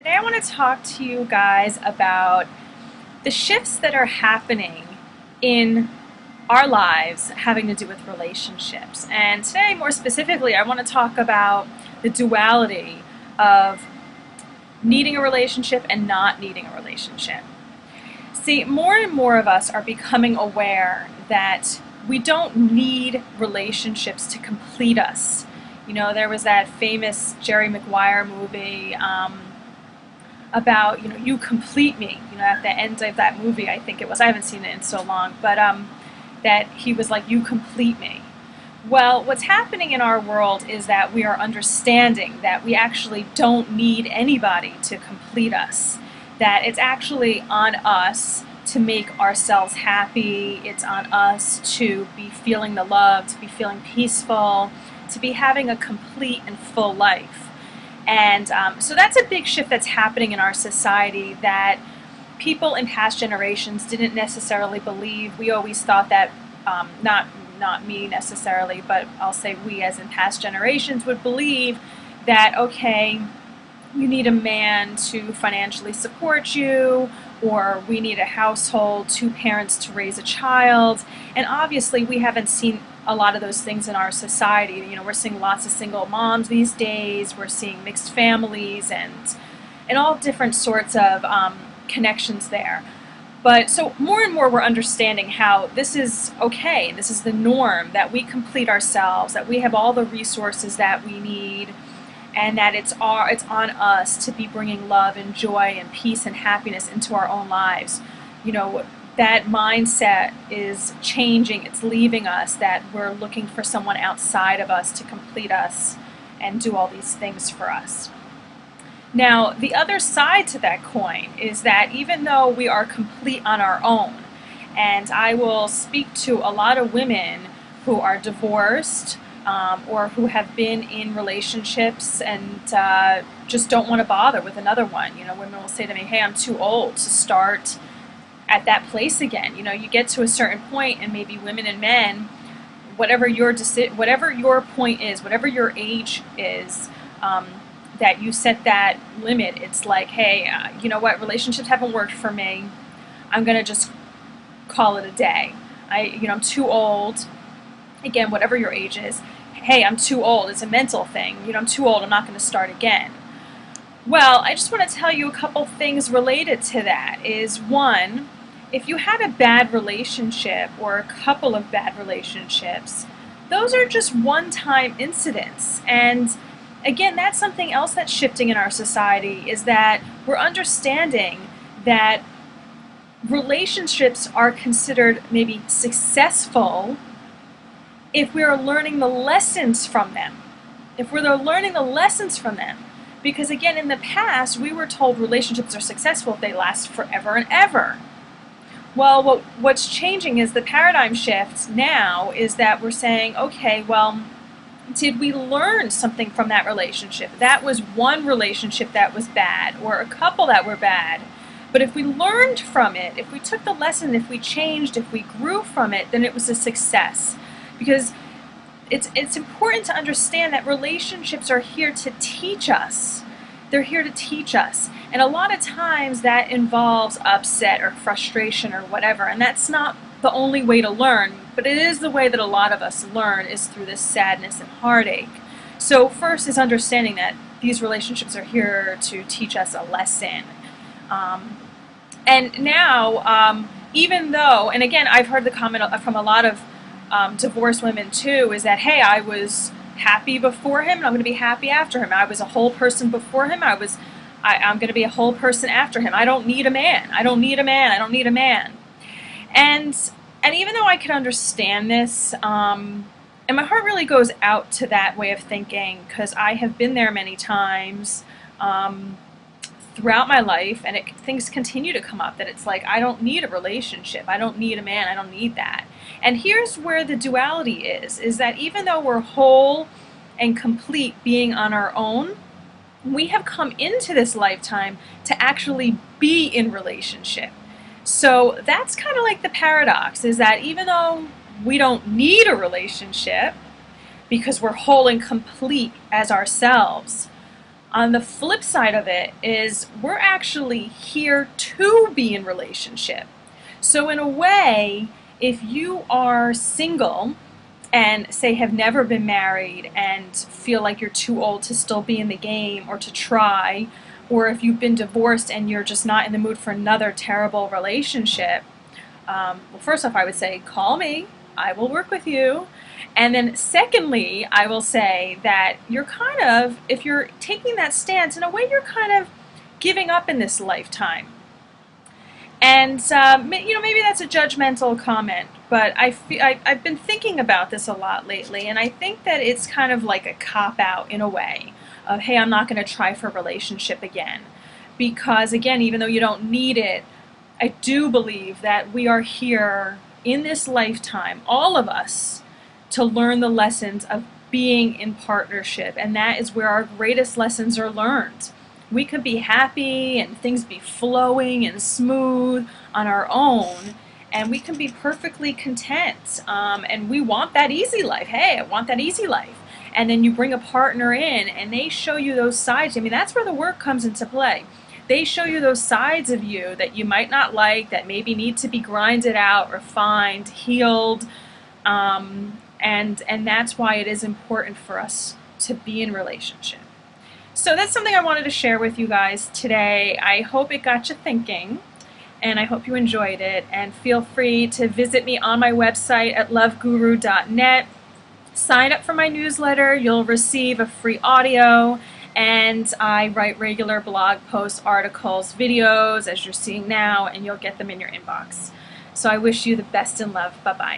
Today I want to talk to you guys about the shifts that are happening in our lives having to do with relationships. And today, more specifically, I want to talk about the duality of needing a relationship and not needing a relationship. See, more and more of us are becoming aware that we don't need relationships to complete us. You know, there was that famous Jerry Maguire movie, about, you complete me, at the end of that movie, I think it was, I haven't seen it in so long, but that he was like, you complete me. Well, what's happening in our world is that we are understanding that we actually don't need anybody to complete us, that it's actually on us to make ourselves happy, it's on us to be feeling the love, to be feeling peaceful, to be having a complete and full life. And so that's a big shift that's happening in our society that people in past generations didn't necessarily believe. We always thought that, not me necessarily, but I'll say we as in past generations would believe that, okay, you need a man to financially support you, or we need a household, two parents to raise a child. And obviously we haven't seen a lot of those things in our society. We're seeing lots of single moms these days, we're seeing mixed families and all different sorts of connections there. But so more and more we're understanding how this is okay, this is the norm, that we complete ourselves, that we have all the resources that we need, and that it's on us to be bringing love and joy and peace and happiness into our own lives. That mindset is changing, it's leaving us, that we're looking for someone outside of us to complete us and do all these things for us. Now, the other side to that coin is that even though we are complete on our own, and I will speak to a lot of women who are divorced, or who have been in relationships and just don't want to bother with another one. Women will say to me, hey, I'm too old to start at that place again. You get to a certain point, and maybe women and men, whatever your point is, whatever your age is, that you set that limit. It's like, hey, you know what, relationships haven't worked for me. I'm gonna just call it a day. I'm too old. Again, whatever your age is, hey, I'm too old. It's a mental thing. I'm too old. I'm not going to start again. Well, I just want to tell you a couple things related to that. Is one, if you had a bad relationship or a couple of bad relationships, those are just one-time incidents. And again, that's something else that's shifting in our society, is that we're understanding that relationships are considered maybe successful if we are learning the lessons from them. Because again, in the past, we were told relationships are successful if they last forever and ever. Well, what's changing is the paradigm shift now is that we're saying, okay, well, did we learn something from that relationship? That was one relationship that was bad, or a couple that were bad. But if we learned from it, if we took the lesson, if we changed, if we grew from it, then it was a success. Because it's important to understand that relationships are here to teach us. They're here to teach us. And a lot of times that involves upset or frustration or whatever. And that's not the only way to learn, but it is the way that a lot of us learn, is through this sadness and heartache. So first is understanding that these relationships are here to teach us a lesson. And now, even though, and again, I've heard the comment from a lot of divorced women too, is that, hey, I was happy before him and I'm going to be happy after him. I was a whole person before him. I'm going to be a whole person after him. I don't need a man. I don't need a man. I don't need a man. And even though I can understand this, and my heart really goes out to that way of thinking, because I have been there many times throughout my life, and things continue to come up that it's like, I don't need a relationship. I don't need a man. I don't need that. And here's where the duality is that even though we're whole and complete being on our own, we have come into this lifetime to actually be in relationship. So that's kind of like the paradox, is that even though we don't need a relationship because we're whole and complete as ourselves, On the flip side of it is we're actually here to be in relationship. So in a way, if you are single and say have never been married and feel like you're too old to still be in the game or to try, or if you've been divorced and you're just not in the mood for another terrible relationship, well, first off, I would say, call me. I will work with you. And then secondly, I will say that you're kind of, if you're taking that stance, in a way you're kind of giving up in this lifetime. And, maybe that's a judgmental comment, but I've been thinking about this a lot lately, and I think that it's kind of like a cop-out in a way of, hey, I'm not going to try for a relationship again. Because, again, even though you don't need it, I do believe that we are here in this lifetime, all of us, to learn the lessons of being in partnership, and that is where our greatest lessons are learned. We could be happy and things be flowing and smooth on our own, and we can be perfectly content, and we want that easy life. Hey, I want that easy life. And then you bring a partner in and they show you those sides. I mean, that's where the work comes into play. They show you those sides of you that you might not like, that maybe need to be grinded out, refined, healed, and that's why it is important for us to be in relationship. So that's something I wanted to share with you guys today. I hope it got you thinking, and I hope you enjoyed it. And feel free to visit me on my website at loveguru.net. Sign up for my newsletter. You'll receive a free audio, and I write regular blog posts, articles, videos, as you're seeing now, and you'll get them in your inbox. So I wish you the best in love. Bye-bye.